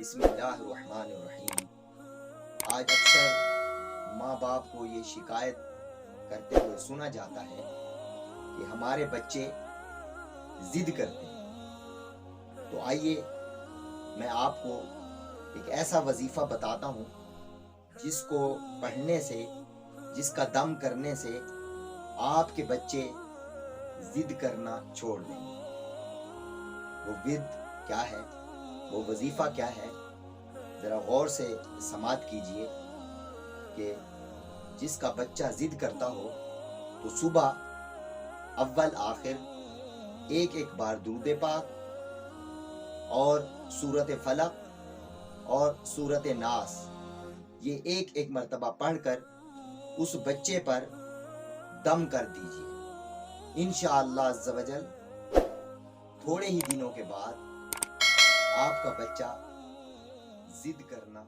بسم اللہ الرحمن الرحیم۔ آج اکثر ماں باپ کو یہ شکایت کرتے ہوئے سنا جاتا ہے کہ ہمارے بچے ضد کرتے ہیں۔ تو آئیے میں آپ کو ایک ایسا وظیفہ بتاتا ہوں جس کو پڑھنے سے، جس کا دم کرنے سے آپ کے بچے ضد کرنا چھوڑ دیں گے۔ وہ ضد کیا ہے، وہ وظیفہ کیا ہے، ذرا غور سے سماعت کیجئے کہ جس کا بچہ ضد کرتا ہو تو صبح اول آخر ایک بار درود پاک اور سورت فلق اور سورت ناس یہ ایک مرتبہ پڑھ کر اس بچے پر دم کر دیجئے۔ انشاءاللہ عز و جل تھوڑے ہی دنوں کے بعد آپ کا بچہ ضد کرنا